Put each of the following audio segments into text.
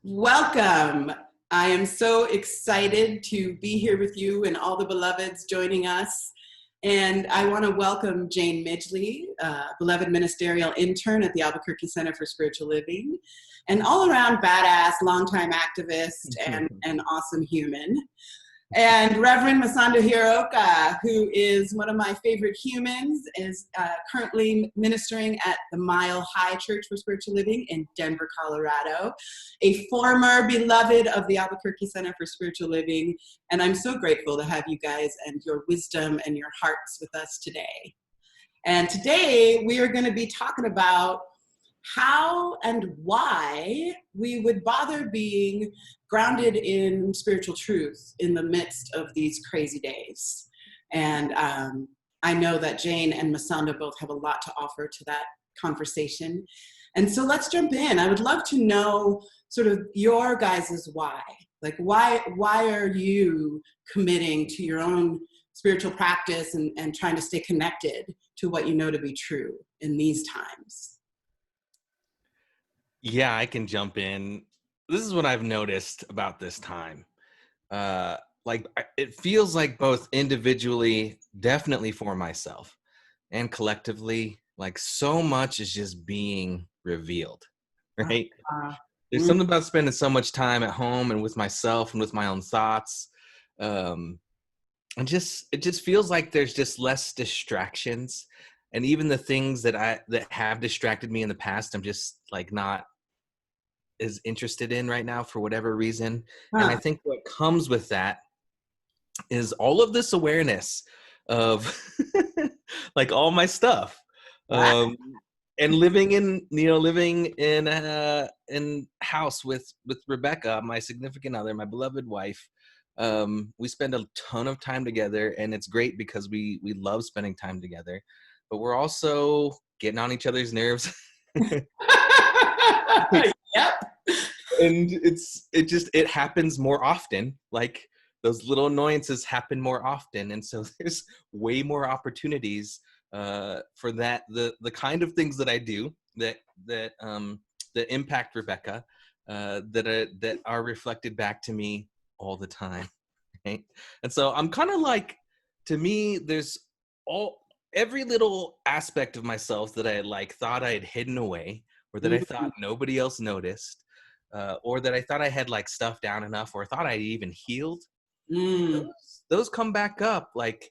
Welcome. I am so excited to be here with you and all the beloveds joining us. And I want to welcome Jane Midgley, beloved Ministerial Intern at the Albuquerque Center for Spiritual Living, an all-around badass, longtime activist, and an awesome human. And Rev Masando Hiraoka, who is one of my favorite humans, is currently ministering at the Mile High Church for Spiritual Living in Denver, Colorado, a former beloved of the Albuquerque Center for Spiritual Living. And I'm so grateful to have you guys and your wisdom and your hearts with us today. And today we are going to be talking about how and why we would bother being grounded in spiritual truth in the midst of these crazy days. And I know that Jane and Masando both have a lot to offer to that conversation. And so let's jump in. I would love to know sort of your guys' why. Like, why are you committing to your own spiritual practice and trying to stay connected to what you know to be true in these times? Yeah, I can jump in. This is what I've noticed about this time. It feels like both individually, definitely for myself, and collectively, like so much is just being revealed, right? There's something about spending so much time at home and with myself and with my own thoughts. It just feels like there's just less distractions. And even the things that have distracted me in the past, I'm just like not as interested in right now for whatever reason. And I think what comes with that is all of this awareness of like all my stuff. And living in a house with Rebecca, my significant other, my beloved wife. We spend a ton of time together, and it's great because we love spending time together, but we're also getting on each other's nerves. Yep. And it happens more often. Like those little annoyances happen more often. And so there's way more opportunities for that, the kind of things that I do that impact Rebecca, that are reflected back to me all the time. Right? And so I'm kind of like, to me, there's every little aspect of myself that I thought I had hidden away, or that I thought nobody else noticed, or that I thought I had stuff down enough, or thought I even healed. Those come back up. Like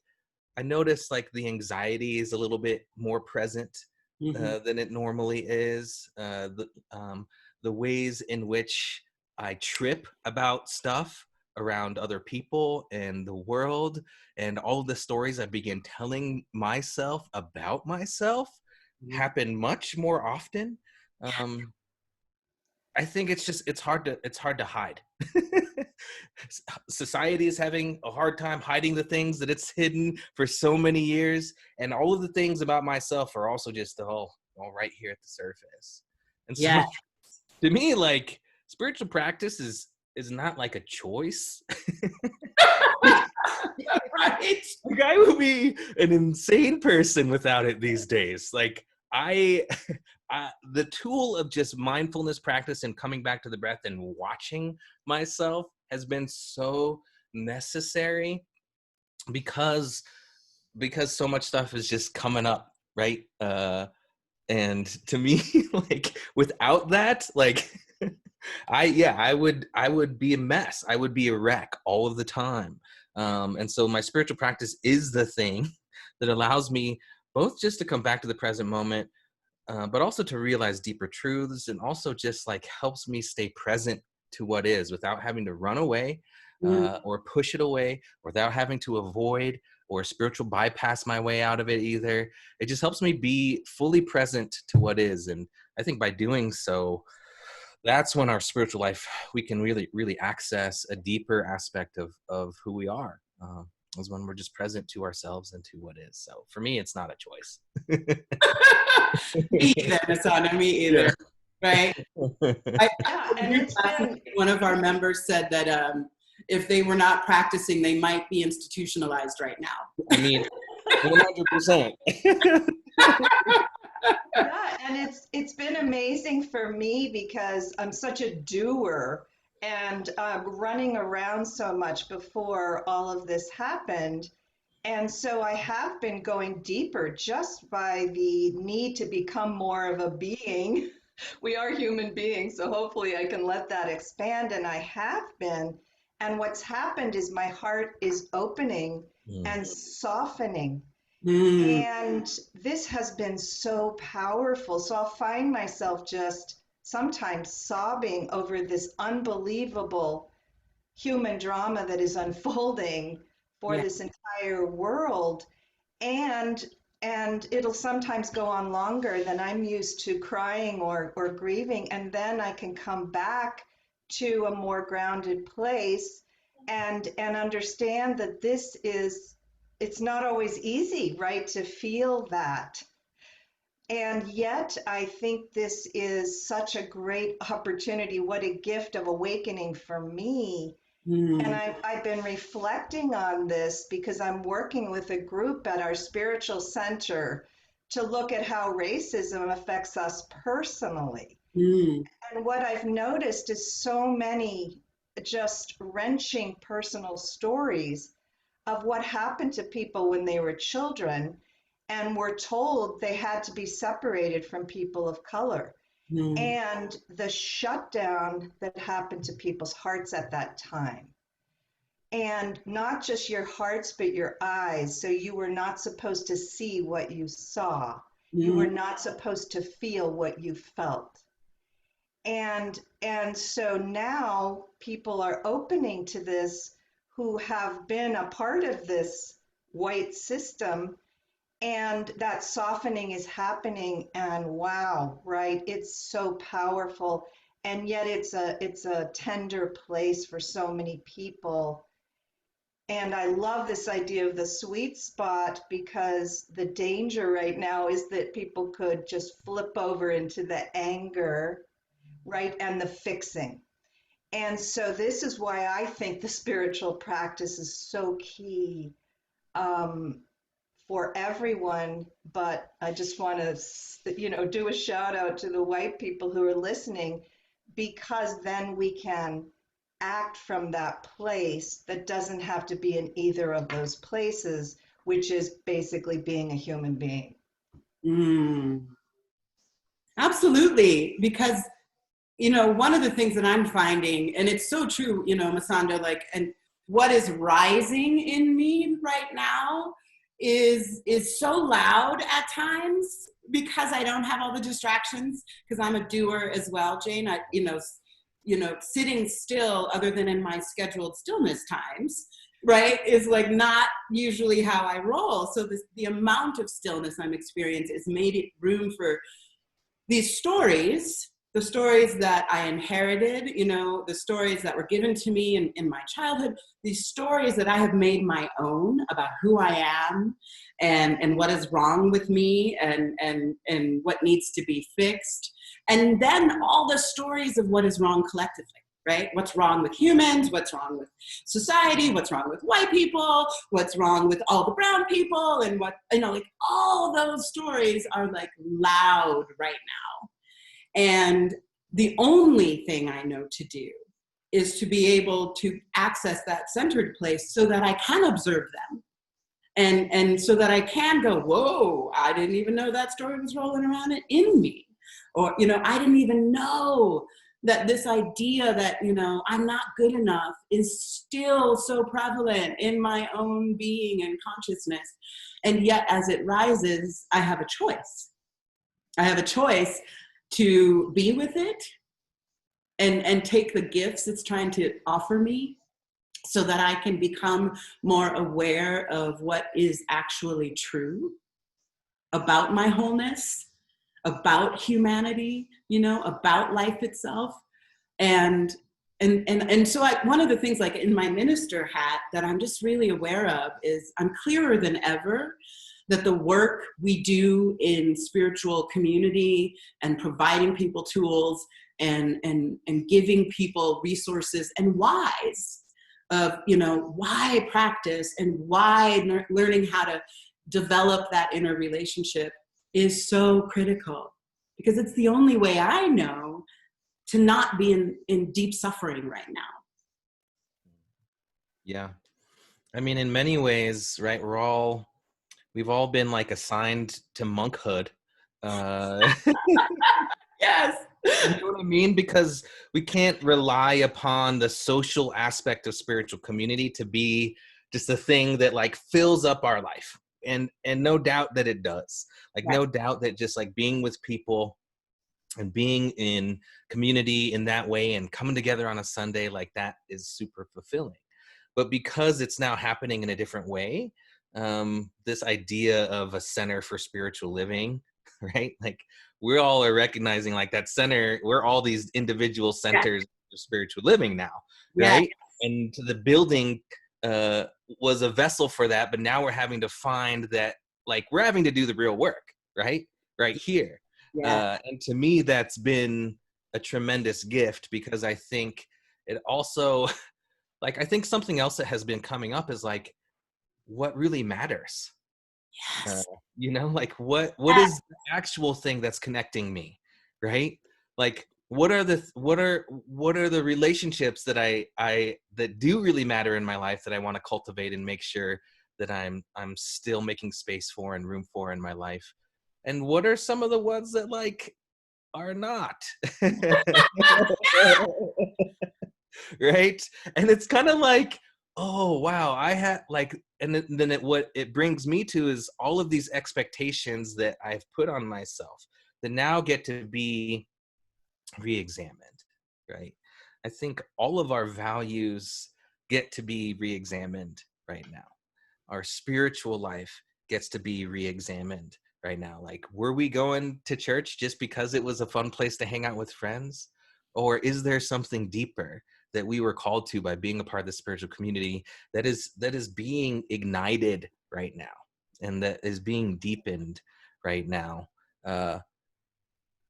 I notice the anxiety is a little bit more present than it normally is. The ways in which I trip about stuff around other people and the world, and all of the stories I begin telling myself about myself happen much more often. I think it's hard to hide. Society is having a hard time hiding the things that it's hidden for so many years, and all of the things about myself are also just all right here at the surface. And so, to me, spiritual practice is not like a choice. Right. I would be an insane person without it these days. The tool of just mindfulness practice and coming back to the breath and watching myself has been so necessary because so much stuff is just coming up, right? And to me, without that, I would be a mess. I would be a wreck all of the time. And so my spiritual practice is the thing that allows me both just to come back to the present moment, but also to realize deeper truths, and also just helps me stay present to what is without having to run away or push it away, without having to avoid or spiritual bypass my way out of it either. It just helps me be fully present to what is. And I think by doing so, that's when our spiritual life, we can really, really access a deeper aspect of who we are. Is when we're just present to ourselves and to what is. So for me, it's not a choice. Me either, Masando, me either. Yeah. Right? And one of our members said that if they were not practicing, they might be institutionalized right now. I mean, 100%. Yeah, and it's been amazing for me because I'm such a doer and running around so much before all of this happened. And so I have been going deeper just by the need to become more of a being. We are human beings, so hopefully I can let that expand, and I have been. And what's happened is my heart is opening Mm. and softening. Mm, And this has been so powerful. So I'll find myself just sometimes sobbing over this unbelievable human drama that is unfolding for yeah. this entire world. And it'll sometimes go on longer than I'm used to crying or grieving. And then I can come back to a more grounded place and understand that this is, it's not always easy, right, to feel that. And yet, I think this is such a great opportunity. What a gift of awakening for me. And Mm, I've been reflecting on this because I'm working with a group at our spiritual center to look at how racism affects us personally. mm, And what I've noticed is so many just wrenching personal stories of what happened to people when they were children and were told they had to be separated from people of color. mm, And the shutdown that happened to people's hearts at that time. And not just your hearts, but your eyes. So you were not supposed to see what you saw. You mm, were not supposed to feel what you felt. And so now people are opening to this who have been a part of this white system, and that softening is happening, and wow, right, it's so powerful. And yet it's a tender place for so many people. And I love this idea of the sweet spot because the danger right now is that people could just flip over into the anger, right, and the fixing. And so this is why I think the spiritual practice is so key, um, for everyone. But I just want to, do a shout out to the white people who are listening, because then we can act from that place that doesn't have to be in either of those places, which is basically being a human being. mm. Absolutely, because one of the things that I'm finding, and it's so true, Masando, like, and what is rising in me right now is so loud at times because I don't have all the distractions, because I'm a doer as well, Jane. Sitting still, other than in my scheduled stillness times, right, is like not usually how I roll. So the amount of stillness I'm experiencing has made it room for these stories, the stories that I inherited, the stories that were given to me in my childhood, these stories that I have made my own about who I am and what is wrong with me and what needs to be fixed. And then all the stories of what is wrong collectively, right? What's wrong with humans? What's wrong with society? What's wrong with white people? What's wrong with all the brown people? And like all those stories are like loud right now. And the only thing I know to do is to be able to access that centered place so that I can observe them. And so that I can go, whoa, I didn't even know that story was rolling around in me. Or, I didn't even know that this idea that, I'm not good enough is still so prevalent in my own being and consciousness. And yet as it rises, I have a choice. I have a choice to be with it and take the gifts it's trying to offer me so that I can become more aware of what is actually true about my wholeness, about humanity, about life itself. And so one of the things, like in my minister hat, that I'm just really aware of is I'm clearer than ever that the work we do in spiritual community and providing people tools and giving people resources and whys of, why practice and why learning how to develop that inner relationship is so critical, because it's the only way I know to not be in deep suffering right now. Yeah. I mean, in many ways, right, we've all been like assigned to monkhood. Yes. You know what I mean? Because we can't rely upon the social aspect of spiritual community to be just a thing that like fills up our life. And no doubt that it does. Like, Right. no doubt that just like being with people and being in community in that way and coming together on a Sunday, like that is super fulfilling. But because it's now happening in a different way, this idea of a center for spiritual living, right? Like, we all are recognizing like that center, we're all these individual centers of spiritual living now, Yeah. right? And the building was a vessel for that, but now we're having to find that, like, we're having to do the real work, right? Right here. Yeah. And to me, that's been a tremendous gift, because I think it also, like, I think something else that has been coming up is like, what really matters? Yes. You know, like what is the actual thing that's connecting me, right? Like, what are the relationships that that do really matter in my life that I want to cultivate and make sure that I'm still making space for and room for in my life? And what are some of the ones that like are not? Right? And it's kind of like, oh wow, I had like, and then what it brings me to is all of these expectations that I've put on myself that now get to be re-examined, right? I think all of our values get to be re-examined right now. Our spiritual life gets to be re-examined right now. Like, were we going to church just because it was a fun place to hang out with friends? Or is there something deeper that we were called to by being a part of the spiritual community that is being ignited right now and that is being deepened right now?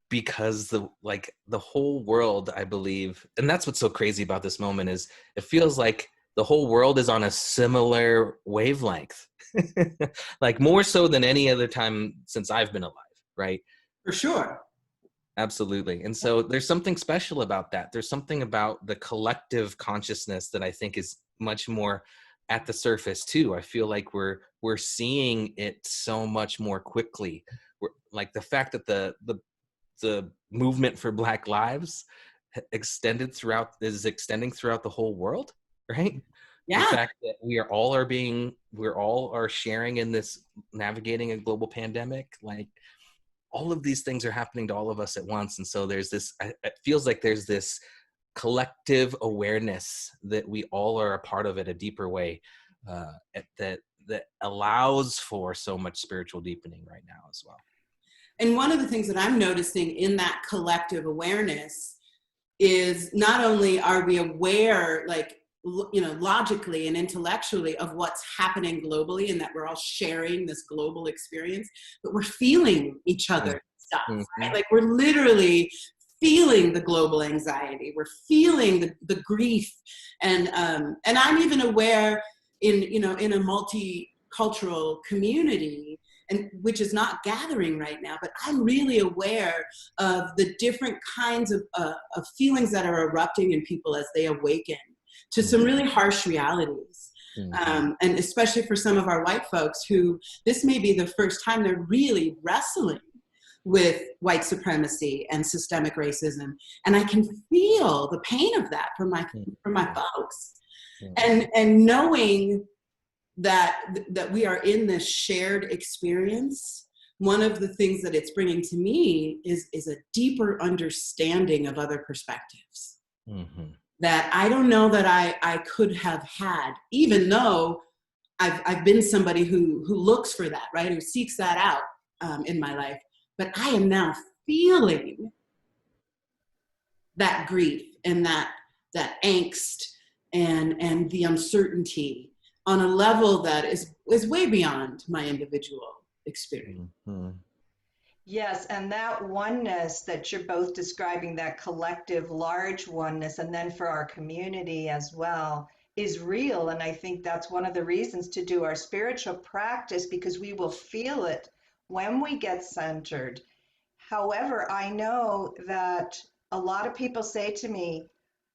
Because the whole world, I believe, and that's what's so crazy about this moment, is it feels like the whole world is on a similar wavelength, like more so than any other time since I've been alive, right? For sure. Absolutely. And so there's something special about that. There's something about the collective consciousness that I think is much more at the surface too. I feel like we're seeing it so much more quickly. We're, like, the fact that the movement for Black Lives is extending throughout the whole world, right? Yeah. The fact that we're all are sharing in this, navigating a global pandemic, like, all of these things are happening to all of us at once. And so there's this, it feels like there's this collective awareness that we all are a part of at a deeper way, that allows for so much spiritual deepening right now as well. And one of the things that I'm noticing in that collective awareness is not only are we aware, like, you know, logically and intellectually of what's happening globally and that we're all sharing this global experience, but we're feeling each other's stuff, right? Like, we're literally feeling the global anxiety. We're feeling the grief. And I'm even aware in a multicultural community, and which is not gathering right now, but I'm really aware of the different kinds of feelings that are erupting in people as they awaken to some really harsh realities. And especially for some of our white folks who this may be the first time they're really wrestling with white supremacy and systemic racism. And I can feel the pain of that from my folks. And knowing that we are in this shared experience, one of the things that it's bringing to me is a deeper understanding of other perspectives that I don't know that I could have had, even though I've been somebody who looks for that, right? Who seeks that out in my life. But I am now feeling that grief and that angst and the uncertainty on a level that is way beyond my individual experience. Yes, and that oneness that you're both describing, that collective large oneness, and then for our community as well, is real. And I think that's one of the reasons to do our spiritual practice, because we will feel it when we get centered. However, I know that a lot of people say to me,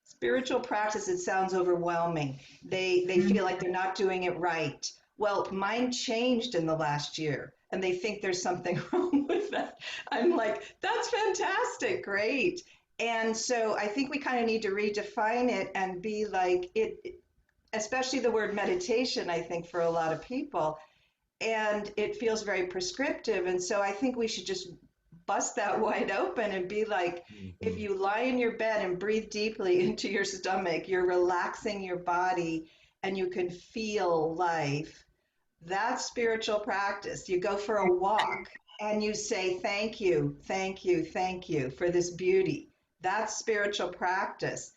spiritual practice, it sounds overwhelming. They feel like they're not doing it right. Well, mine changed in the last year, and they think there's something wrong with that. I'm like, that's fantastic, great. And so I think we kind of need to redefine it and be like it, especially the word meditation, I think for a lot of people, and it feels very prescriptive. And so I think we should just bust that wide open and be like, if you lie in your bed and breathe deeply into your stomach, you're relaxing your body and you can feel life. That's spiritual practice. You go for a walk and you say, thank you, thank you, thank you for this beauty. That's spiritual practice.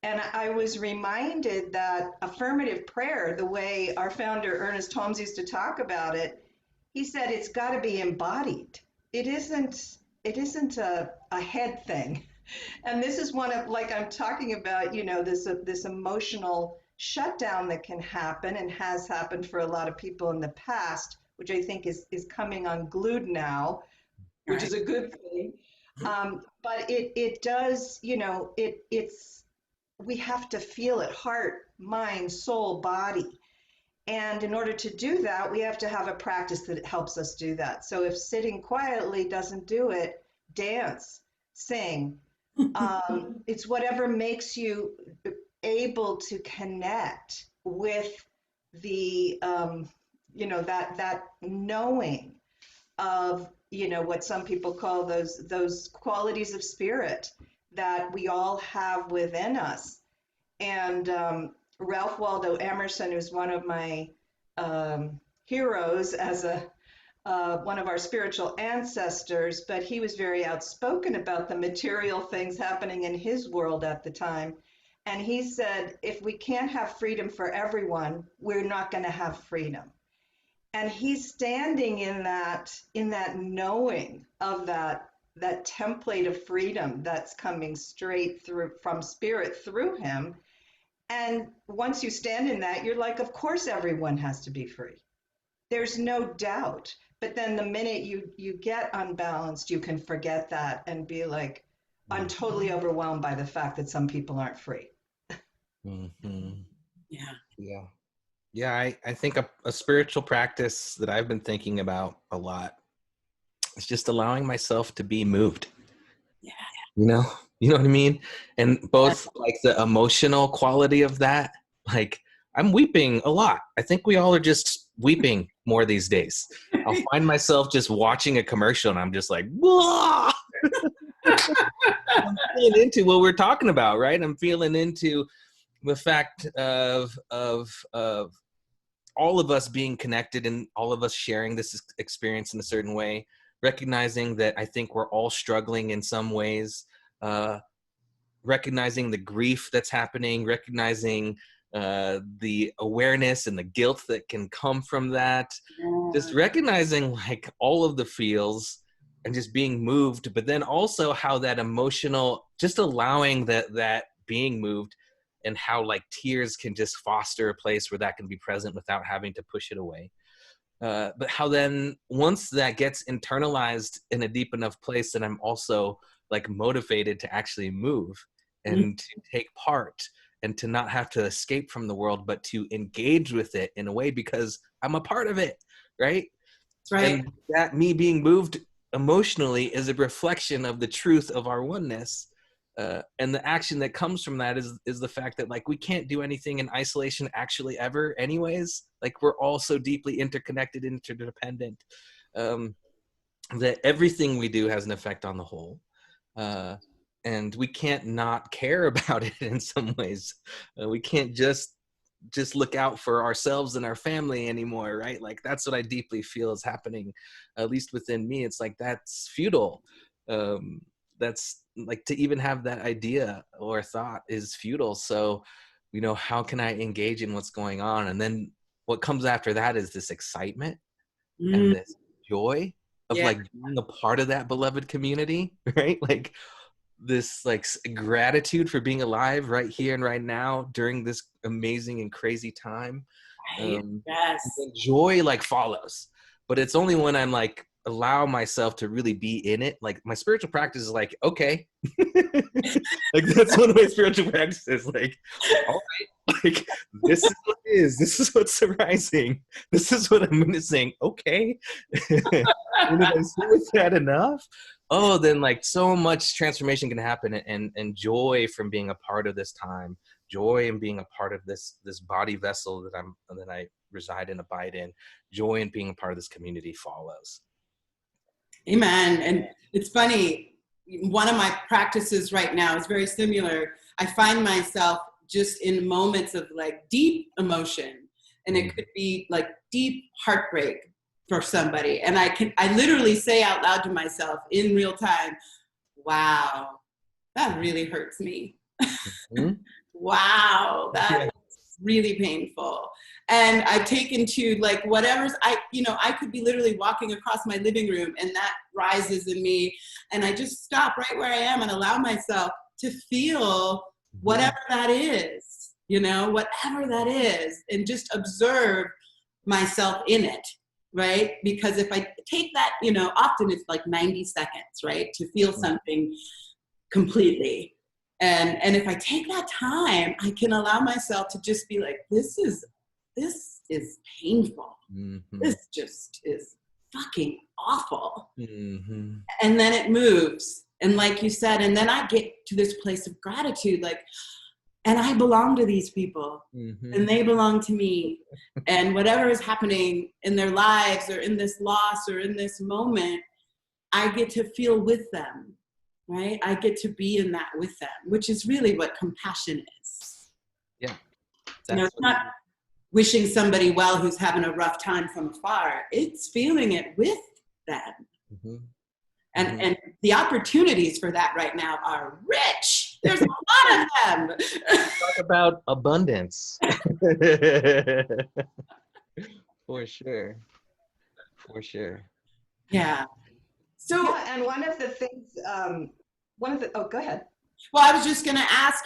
And I was reminded that affirmative prayer, the way our founder Ernest Holmes used to talk about it, he said it's got to be embodied. It isn't a head thing. And this is one of, like I'm talking about, this emotional shutdown that can happen and has happened for a lot of people in the past, which I think is coming unglued now, which is a good thing. But it does, we have to feel it, heart, mind, soul, body. And in order to do that, we have to have a practice that helps us do that. So if sitting quietly doesn't do it, dance, sing. It's whatever makes you able to connect with the, that knowing of, what some people call those qualities of spirit that we all have within us. And Ralph Waldo Emerson, who's one of my heroes as one of our spiritual ancestors, but he was very outspoken about the material things happening in his world at the time. And he said, if we can't have freedom for everyone, we're not going to have freedom. And he's standing in that knowing of that template of freedom that's coming straight through from spirit through him. And once you stand in that, you're like, of course, everyone has to be free. There's no doubt. But then the minute you get unbalanced, you can forget that and be like, I'm totally overwhelmed by the fact that some people aren't free. Mm-hmm. Yeah. Yeah, I think a spiritual practice that I've been thinking about a lot is just allowing myself to be moved. Yeah. You know what I mean? And both like the emotional quality of that, like I'm weeping a lot. I think we all are just weeping more these days. I'll find myself just watching a commercial and I'm just like, whoa! I'm feeling into what we're talking about, right? I'm feeling into the fact of all of us being connected and all of us sharing this experience in a certain way, recognizing that I think we're all struggling in some ways, recognizing the grief that's happening, recognizing the awareness and the guilt that can come from that, just recognizing like all of the feels and just being moved, but then also how that emotional, just allowing that being moved, and how like tears can just foster a place where that can be present without having to push it away. But how then once that gets internalized in a deep enough place, then I'm also like motivated to actually move and to take part and to not have to escape from the world, but to engage with it in a way because I'm a part of it, right? That's right. And that me being moved emotionally is a reflection of the truth of our oneness. And the action that comes from that is the fact that like we can't do anything in isolation actually ever anyways. Like we're all so deeply interconnected, interdependent, that everything we do has an effect on the whole. And we can't not care about it in some ways. We can't just look out for ourselves and our family anymore, right? Like that's what I deeply feel is happening, at least within me. It's like that's futile. That's like to even have that idea or thought is futile. So, how can I engage in what's going on? And then what comes after that is this excitement and this joy of like being a part of that beloved community, right? Like this like gratitude for being alive right here and right now during this amazing and crazy time. Yes. Joy like follows, but it's only when I'm like allow myself to really be in it. Like my spiritual practice is like, okay, like that's one of my spiritual practices. Like, all right, like this is what it is. This is what's arising. This is what I'm missing. Okay. And if I sit with that enough, oh, then like so much transformation can happen, and joy from being a part of this time, joy in being a part of this body vessel that I reside and abide in, joy in being a part of this community follows. Amen. And it's funny, one of my practices right now is very similar. I find myself just in moments of like deep emotion, and it could be like deep heartbreak for somebody. And I literally say out loud to myself in real time, wow, that really hurts me. Mm-hmm. Wow, that is really painful. And I've taken to like whatever's, I could be literally walking across my living room and that rises in me. And I just stop right where I am and allow myself to feel whatever that is, whatever that is, and just observe myself in it, right? Because if I take that, often it's like 90 seconds, right? To feel something completely. And if I take that time, I can allow myself to just be like, this is painful. Mm-hmm. This just is fucking awful. Mm-hmm. And then it moves. And like you said, and then I get to this place of gratitude, like, and I belong to these people, and they belong to me. And whatever is happening in their lives or in this loss or in this moment, I get to feel with them, right? I get to be in that with them, which is really what compassion is. Yeah. It's not wishing somebody well who's having a rough time from afar. It's feeling it with them. Mm-hmm. And the opportunities for that right now are rich. There's a lot of them. Talk about abundance. For sure. Yeah. So, yeah, and one of the things, oh, go ahead. Well, I was just going to ask,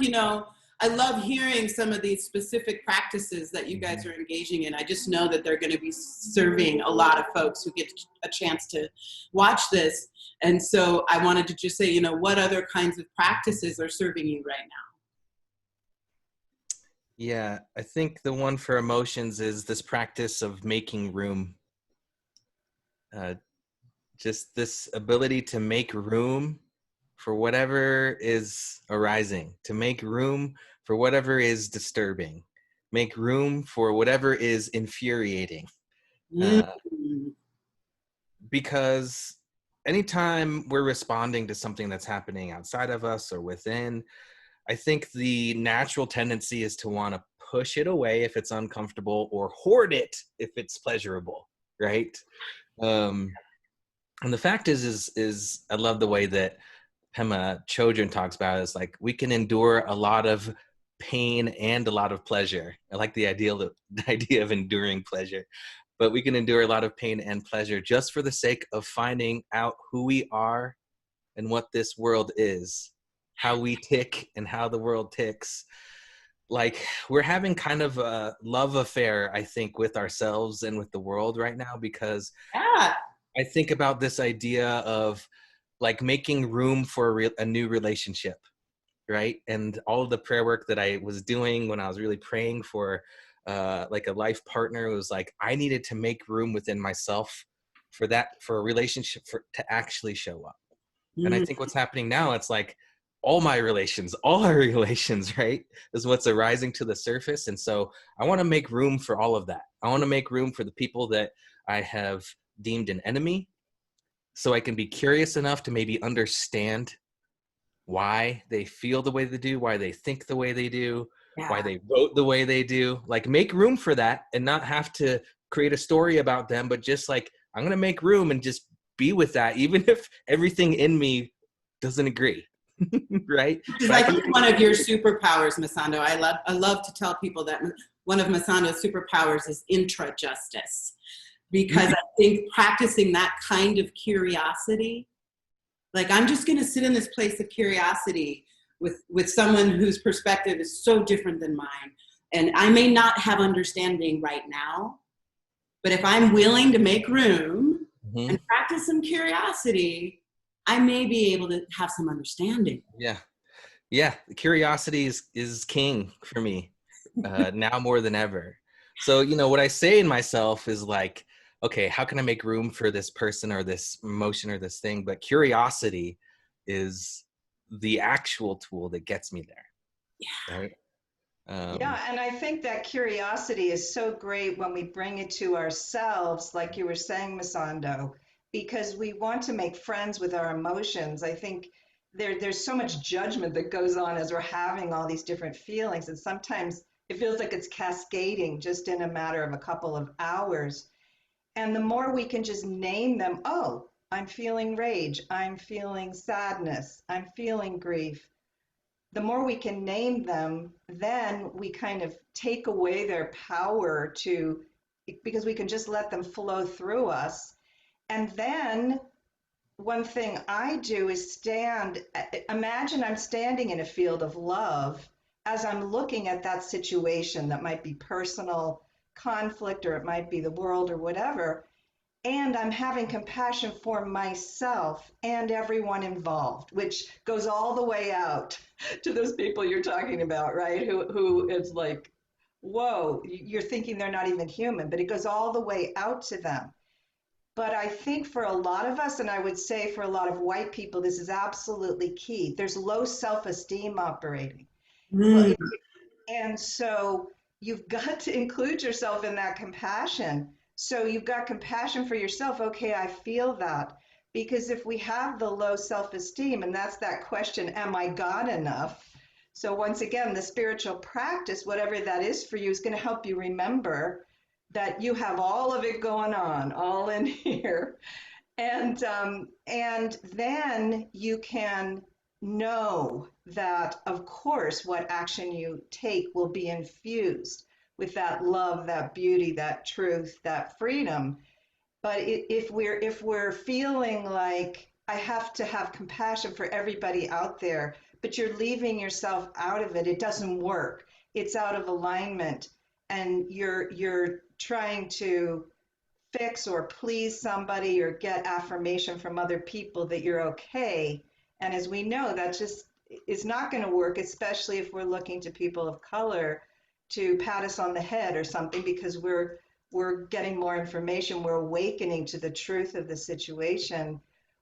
I love hearing some of these specific practices that you guys are engaging in. I just know that they're going to be serving a lot of folks who get a chance to watch this. And so I wanted to just say, what other kinds of practices are serving you right now? Yeah, I think the one for emotions is this practice of making room. Just this ability to make room for whatever is arising, to make room for whatever is disturbing, make room for whatever is infuriating. Because anytime we're responding to something that's happening outside of us or within, I think the natural tendency is to want to push it away if it's uncomfortable or hoard it if it's pleasurable, right? And the fact is I love the way that Pema Chodron talks about it. It's like we can endure a lot of pain and a lot of pleasure. I like the idea of enduring pleasure, but we can endure a lot of pain and pleasure just for the sake of finding out who we are and what this world is, how we tick and how the world ticks. Like we're having kind of a love affair, I think, with ourselves and with the world right now, because I think about this idea of like making room for a new relationship, right? And all of the prayer work that I was doing when I was really praying for like a life partner, was like I needed to make room within myself for a relationship to actually show up. And I think what's happening now, it's like all our relations, right, is what's arising to the surface. And so I want to make room for all of that. I want to make room for the people that I have deemed an enemy, so I can be curious enough to maybe understand why they feel the way they do, why they think the way they do, why they vote the way they do. Like make room for that and not have to create a story about them, but just like, I'm going to make room and just be with that, even if everything in me doesn't agree. Right? Because I think one of your superpowers, Masando, I love to tell people that one of Masando's superpowers is intra-justice. Because I think practicing that kind of curiosity, like I'm just going to sit in this place of curiosity with someone whose perspective is so different than mine. And I may not have understanding right now, but if I'm willing to make room Mhm. and practice some curiosity, I may be able to have some understanding. Yeah, curiosity is king for me now more than ever. So, what I say in myself is like, okay, how can I make room for this person or this emotion or this thing? But curiosity is the actual tool that gets me there, Yeah. right? Yeah, and I think that curiosity is so great when we bring it to ourselves, like you were saying, Masando, because we want to make friends with our emotions. I think there's so much judgment that goes on as we're having all these different feelings, and sometimes it feels like it's cascading just in a matter of a couple of hours. And the more we can just name them, oh, I'm feeling rage, I'm feeling sadness, I'm feeling grief, the more we can name them, then we kind of take away their power to, because we can just let them flow through us. And then one thing I do is imagine I'm standing in a field of love as I'm looking at that situation that might be personal conflict, or it might be the world or whatever. And I'm having compassion for myself and everyone involved, which goes all the way out to those people you're talking about, right? Who it's like, whoa, you're thinking they're not even human, but it goes all the way out to them. But I think for a lot of us, and I would say for a lot of white people, this is absolutely key. There's low self-esteem operating. Mm. And so you've got to include yourself in that compassion. So you've got compassion for yourself. Okay, I feel that. Because if we have the low self-esteem, and that's that question, am I God enough? So once again, the spiritual practice, whatever that is for you, is going to help you remember that you have all of it going on, all in here. And then you can know that, of course, what action you take will be infused with that love, that beauty, that truth, that freedom. But if we're feeling like I have to have compassion for everybody out there, but you're leaving yourself out of it, it doesn't work. It's out of alignment, and you're trying to fix or please somebody or get affirmation from other people that you're okay. And as we know, that just is not going to work, especially if we're looking to people of color to pat us on the head or something, because we're getting more information, we're awakening to the truth of the situation.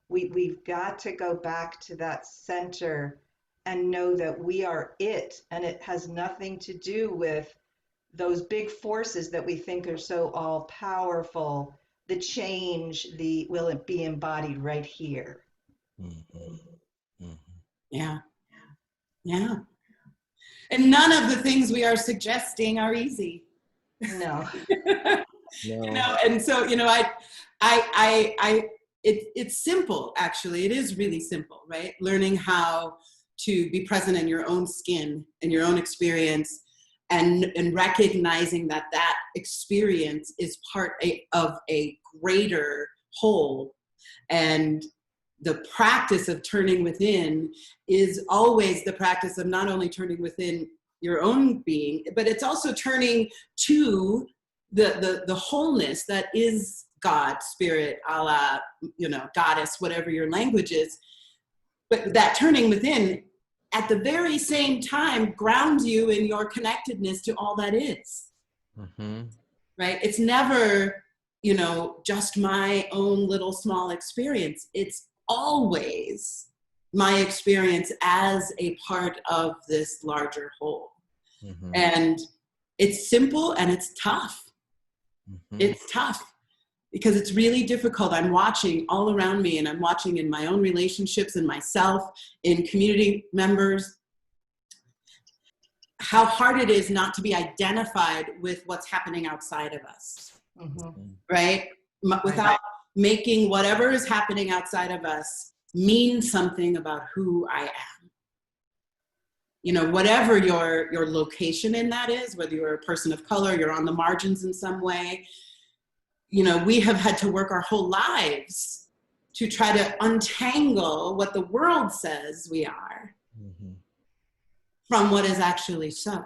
We've got to go back to that center and know that we are it, and it has nothing to do with those big forces that we think are so all powerful. The change, will it be embodied right here? Mhm. Mhm. Yeah. Yeah. And none of the things we are suggesting are easy. No. No. And so, it's simple, actually. It is really simple, right? Learning how to be present in your own skin, in your own experience, and recognizing that experience is part of a greater whole. And the practice of turning within is always the practice of not only turning within your own being, but it's also turning to the wholeness that is God, spirit, Allah, goddess, whatever your language is. But that turning within at the very same time grounds you in your connectedness to all that is. Mm-hmm. Right? It's never, just my own little small experience. It's always my experience as a part of this larger whole. Mm-hmm. And it's simple and it's tough. Mm-hmm. It's tough because it's really difficult. I'm watching all around me, and I'm watching in my own relationships and myself, in community members, how hard it is not to be identified with what's happening outside of us. Mm-hmm. Right? Without making whatever is happening outside of us mean something about who I am. Whatever your location in that is, whether you're a person of color, you're on the margins in some way, we have had to work our whole lives to try to untangle what the world says we are from what is actually so.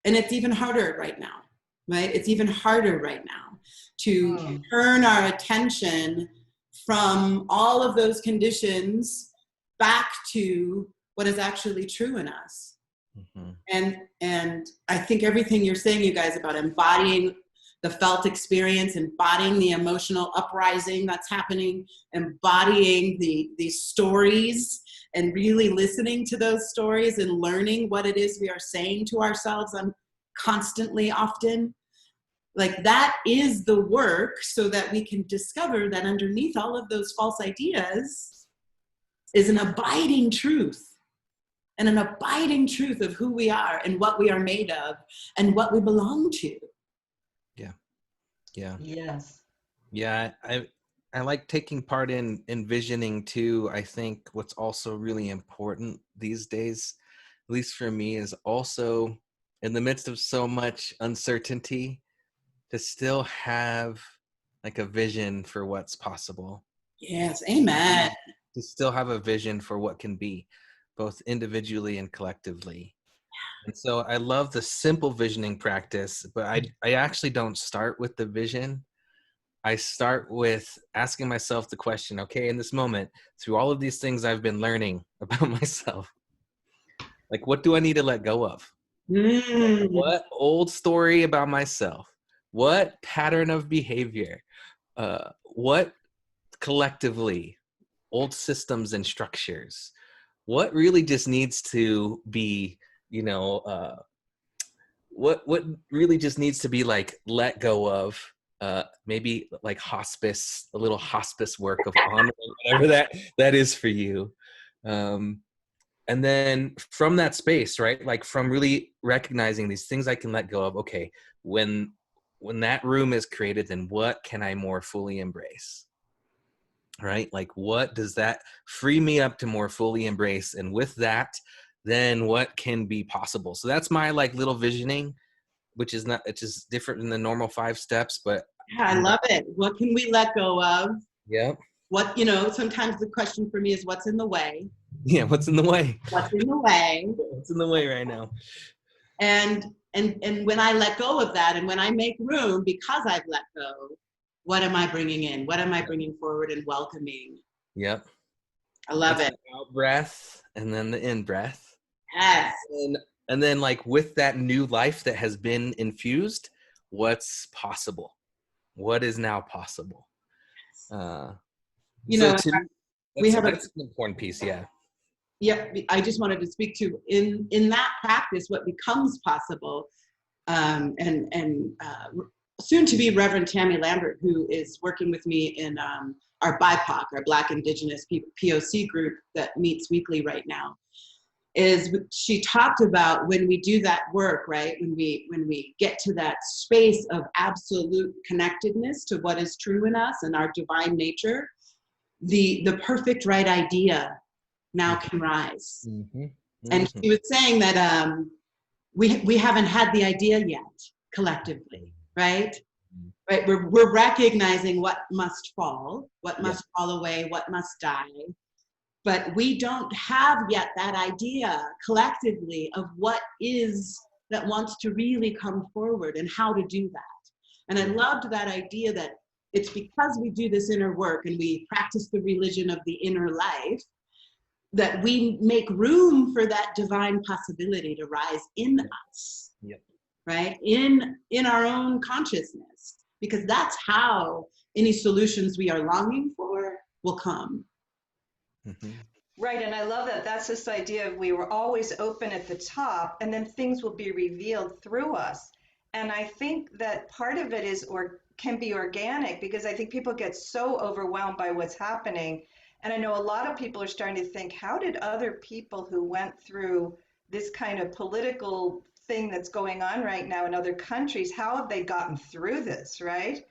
And it's even harder right now, right? It's even harder right now to turn our attention from all of those conditions back to what is actually true in us. And I think everything you're saying, you guys, about embodying the felt experience, embodying the emotional uprising that's happening, embodying the stories, and really listening to those stories and learning what it is we are saying to ourselves constantly, often. Like, that is the work, so that we can discover that underneath all of those false ideas is an abiding truth. And an abiding truth of who we are and what we are made of and what we belong to. Yeah. Yes. Yeah. I like taking part in envisioning too. I think what's also really important these days, at least for me, is also in the midst of so much uncertainty, to still have like a vision for what's possible. Yes. Amen. To still have a vision for what can be, both individually and collectively. And so I love the simple visioning practice, but I actually don't start with the vision. I start with asking myself the question, okay, in this moment, through all of these things I've been learning about myself, like, what do I need to let go of? Like, what old story about myself? What pattern of behavior? What collectively old systems and structures? What really just needs to be, what really just needs to be like let go of? Maybe like hospice, a little hospice work of honoring whatever that is for you. And then from that space, right, like from really recognizing these things I can let go of, okay, when that room is created, then what can I more fully embrace? Right? Like, what does that free me up to more fully embrace? And with that, then what can be possible? So that's my like little visioning, which is not, it's just different than the normal 5 steps, but Yeah, I love it. What can we let go of? yeah. What, sometimes the question for me is, what's in the way? Yeah. What's in the way? What's in the way? What's in the way right now? And when I let go of that, and when I make room because I've let go, what am I bringing in? What am I bringing forward and welcoming? Yep. I love That's it. the out breath and then the in breath. Yes. And then like with that new life that has been infused, what's possible? What is now possible? We So have that's an important piece. Yeah. Yep. I just wanted to speak to in that practice, what becomes possible, and soon to be Reverend Tammy Lambert, who is working with me in our BIPOC, our Black Indigenous POC group that meets weekly right now, is she talked about when we do that work, right? When we get to that space of absolute connectedness to what is true in us and our divine nature, the perfect right idea now can rise. Mm-hmm. Mm-hmm. And she was saying that we haven't had the idea yet collectively, right? Right. We're recognizing what must fall, what must fall away, what must die. But we don't have yet that idea collectively of what is that wants to really come forward and how to do that. And I loved that idea that it's because we do this inner work and we practice the religion of the inner life that we make room for that divine possibility to rise in us, right? In our own consciousness, because that's how any solutions we are longing for will come. Mm-hmm. Right, and I love that. That's this idea of we were always open at the top, and then things will be revealed through us. And I think that part of it is or can be organic, because I think people get so overwhelmed by what's happening. And I know a lot of people are starting to think, how did other people who went through this kind of political thing that's going on right now in other countries, how have they gotten through this, right?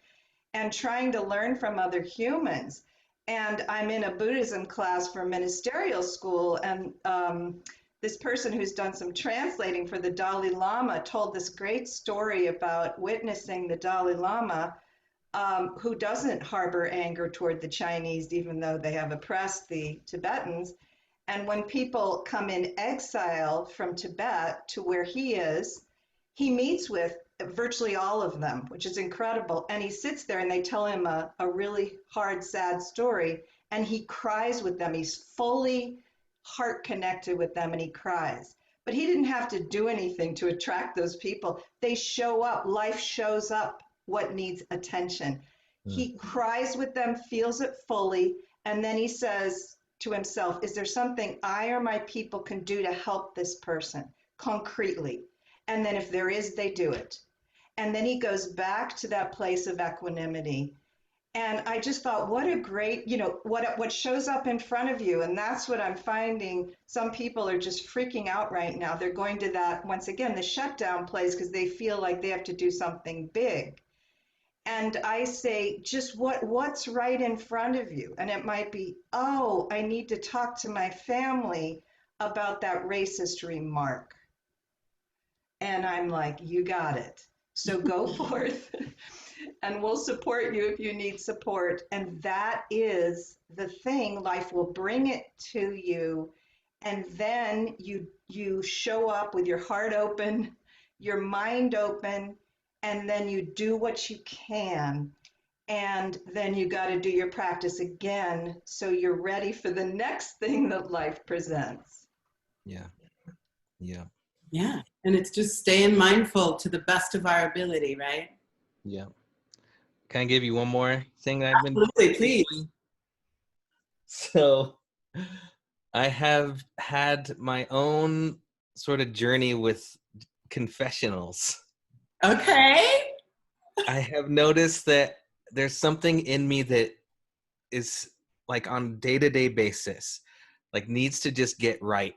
And trying to learn from other humans. And I'm in a Buddhism class for Ministerial school, and this person who's done some translating for the Dalai Lama told this great story about witnessing the Dalai Lama, who doesn't harbor anger toward the Chinese, even though they have oppressed the Tibetans. And when people come in exile from Tibet to where he is, he meets with virtually all of them, which is incredible. And he sits there and they tell him a really hard, sad story, and he cries with them. He's fully heart connected with them and he cries. But he didn't have to do anything to attract those people. They show up. Life shows up what needs attention. He cries with them, feels it fully, and then he says to himself, is there something I or my people can do to help this person concretely? And then if there is, they do it. And then he goes back to that place of equanimity. And I just thought, what a great, what shows up in front of you. And that's what I'm finding. Some people are just freaking out right now. They're going to that, once again, the shutdown place because they feel like they have to do something big. And I say, just what's right in front of you? And it might be, oh, I need to talk to my family about that racist remark. And I'm like, you got it. So go forth and we'll support you if you need support. And that is the thing. Life will bring it to you. And then you show up with your heart open, your mind open, and then you do what you can. And then you got to do your practice again so you're ready for the next thing that life presents. Yeah. Yeah. Yeah. And it's just staying mindful to the best of our ability, right? Yeah. Can I give you one more thing that I've been Absolutely, please. doing? So I have had my own sort of journey with confessionals. Okay. I have noticed that there's something in me that is like on day-to-day basis, like needs to just get right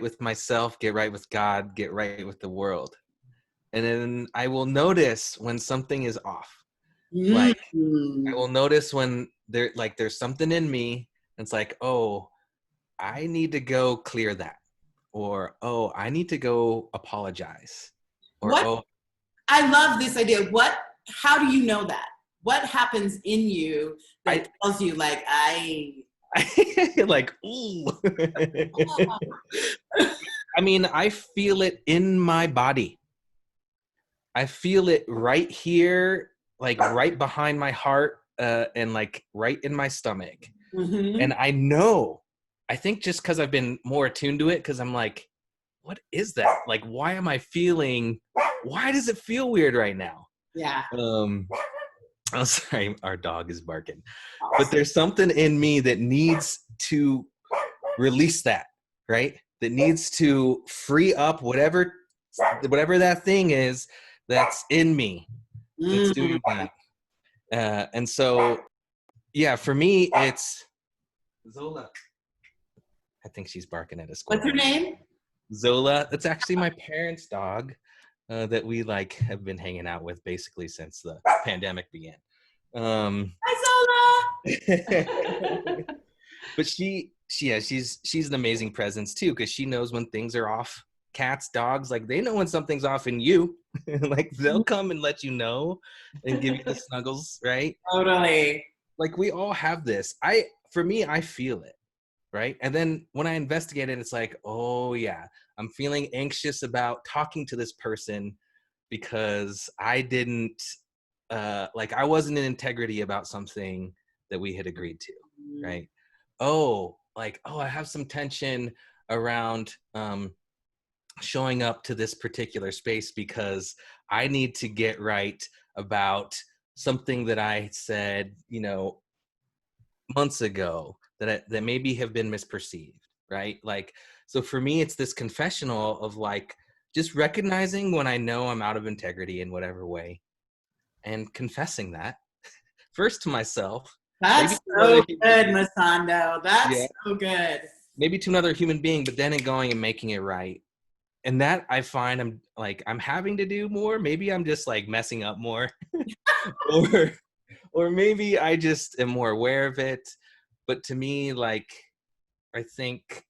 with myself, get right with God, get right with the world. And then I will notice when something is off. Like I will notice when there's something in me that's like, oh, I need to go clear that. Or, oh, I need to go apologize. Or, What? oh, I love this idea. How do you know that? What happens in you that tells you like, like, ooh. I mean, I feel it in my body. I feel it right here, like right behind my heart, and like right in my stomach. Mm-hmm. And I think just because I've been more attuned to it, because I'm like, what is that? Like, why does it feel weird right now? Yeah. Oh, sorry, our dog is barking. But there's something in me that needs to release that, right? That needs to free up whatever that thing is that's in me that's doing that. And so, yeah, for me, it's Zola. I think she's barking at a squirrel. What's her name? Zola. That's actually my parents' dog that we have been hanging out with basically since the pandemic began. Hi, Zola. But she's an amazing presence too, because she knows when things are off. Cats, dogs, like they know when something's off in you. Like they'll come and let you know and give you the snuggles, right? Totally. Like we all have this. For me, I feel it, right? And then when I investigate it, it's like, oh yeah, I'm feeling anxious about talking to this person because I didn't, I wasn't in integrity about something that we had agreed to, right? I have some tension around showing up to this particular space because I need to get right about something that I said, months ago that maybe have been misperceived, right? Like, so for me, it's this confessional of like, just recognizing when I know I'm out of integrity in whatever way and confessing that first to myself. That's so good, Masando. That's so good. Maybe to another human being, but then going and making it right. And that I find I'm having to do more. Maybe I'm just like messing up more or maybe I just am more aware of it. But to me, like, I think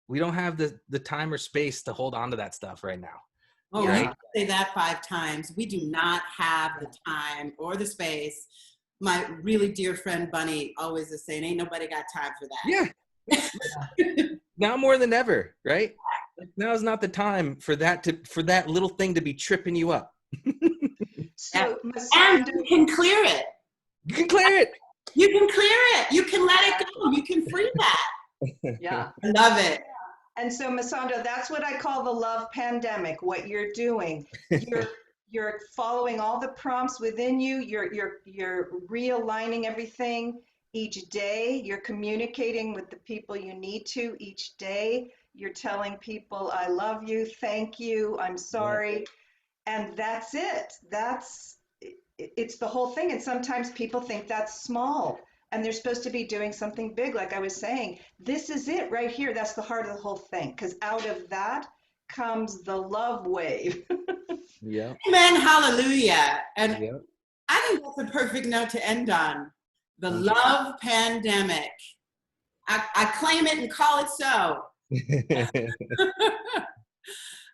we don't have the time or space to hold on to that stuff right now. Oh, right? You say that 5 times. We do not have the time or the space. My really dear friend Bunny always is saying, ain't nobody got time for that. Yeah. Now more than ever, right? Now's not the time for that little thing to be tripping you up. So, And Masando, you can clear it. You can clear it. You can clear it. You can let it go. You can free that. yeah. I love it. And so, Masando, that's what I call the love pandemic. What you're doing, you're following all the prompts within you. You're realigning everything each day. You're communicating with the people you need to each day. You're telling people, "I love you, thank you, I'm sorry," and that's it. It's the whole thing. And sometimes people think that's small. And they're supposed to be doing something big, like I was saying. This is it right here. That's the heart of the whole thing. Because out of that comes the love wave. Yeah. Amen. Hallelujah. And Yeah. I think that's a perfect note to end on. The Thank you. love pandemic. I claim it and call it so.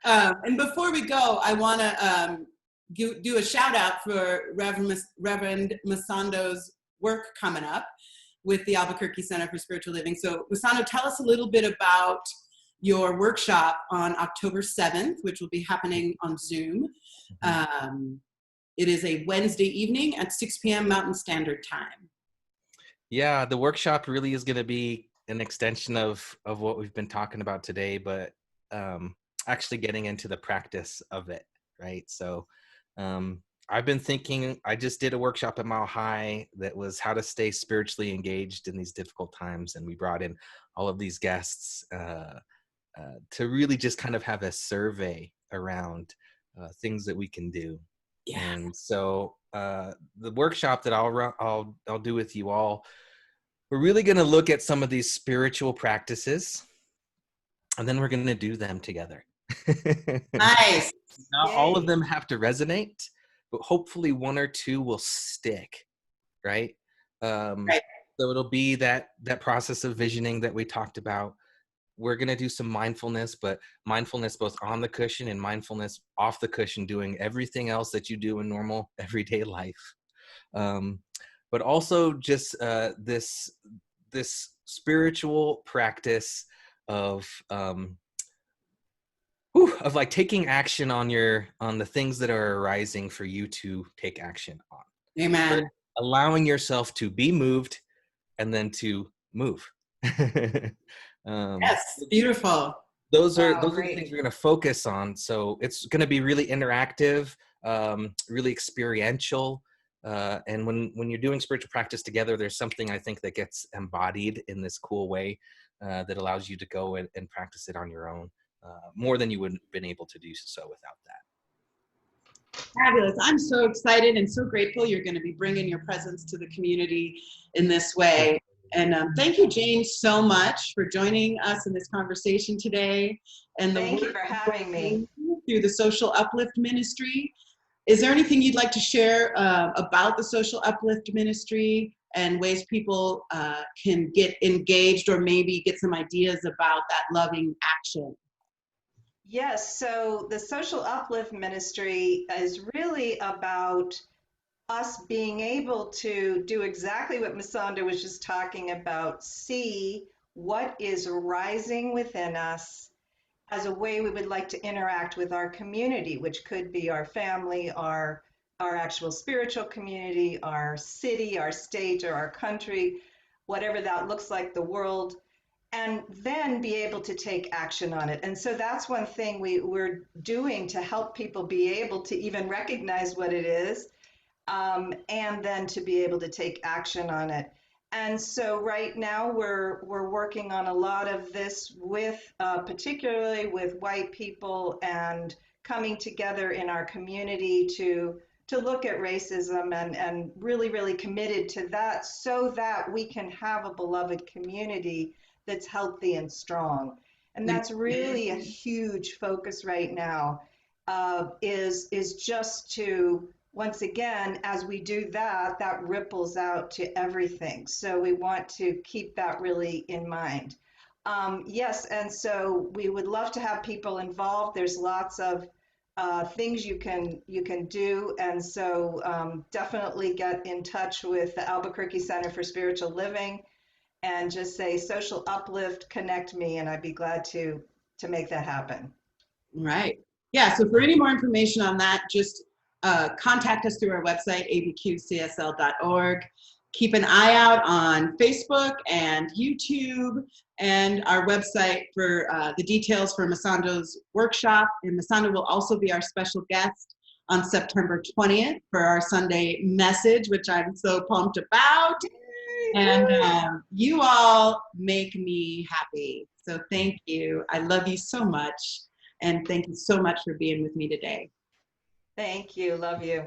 And before we go, I want to do a shout out for Reverend Masando's work coming up with the Albuquerque Center for Spiritual Living. So Masando, tell us a little bit about your workshop on October 7th, which will be happening on Zoom. It is a Wednesday evening at 6 p.m. Mountain Standard Time. Yeah, the workshop really is going to be an extension of what we've been talking about today, but actually getting into the practice of it, right? So I've been thinking, I just did a workshop at Mile High that was how to stay spiritually engaged in these difficult times. And we brought in all of these guests to really just kind of have a survey around things that we can do. Yeah. And so the workshop that I'll do with you all, we're really going to look at some of these spiritual practices, and then we're going to do them together. Nice. Not all of them have to resonate, but hopefully one or two will stick, right? Right. So it'll be that process of visioning that we talked about. We're going to do some mindfulness, but mindfulness both on the cushion and mindfulness off the cushion, doing everything else that you do in normal everyday life. But also just this spiritual practice of like taking action on the things that are arising for you to take action on. Amen. But allowing yourself to be moved and then to move. Yes, beautiful. Those are the things we're going to focus on. So it's going to be really interactive, really experiential. And when you're doing spiritual practice together, there's something I think that gets embodied in this cool way that allows you to go and practice it on your own. More than you would have been able to do so without that. Fabulous. I'm so excited and so grateful you're going to be bringing your presence to the community in this way. And thank you, Jane, so much for joining us in this conversation today. And thank you for having me. Through the Social Uplift Ministry. Is there anything you'd like to share about the Social Uplift Ministry and ways people can get engaged or maybe get some ideas about that loving action? Yes, so the Social Uplift Ministry is really about us being able to do exactly what Masando was just talking about, see what is rising within us as a way we would like to interact with our community, which could be our family, our actual spiritual community, our city, our state, or our country, whatever that looks like, the world, and then be able to take action on it. And so that's one thing we're doing to help people be able to even recognize what it is, and then to be able to take action on it. And so right now we're working on a lot of this with particularly with white people and coming together in our community to look at racism and really, really committed to that so that we can have a beloved community that's healthy and strong. And that's really a huge focus right now, is just to, once again, as we do that, that ripples out to everything. So we want to keep that really in mind. Yes, and so we would love to have people involved. There's lots of things you can do, and so definitely get in touch with the Albuquerque Center for Spiritual Living and just say Social Uplift, connect me, and I'd be glad to to make that happen. Right. Yeah, so for any more information on that, just contact us through our website, abqcsl.org. Keep an eye out on Facebook and YouTube and our website for the details for Masando's workshop. And Masando will also be our special guest on September 20th for our Sunday message, which I'm so pumped about. And you all make me happy. So thank you. I love you so much. And thank you so much for being with me today. Thank you. Love you.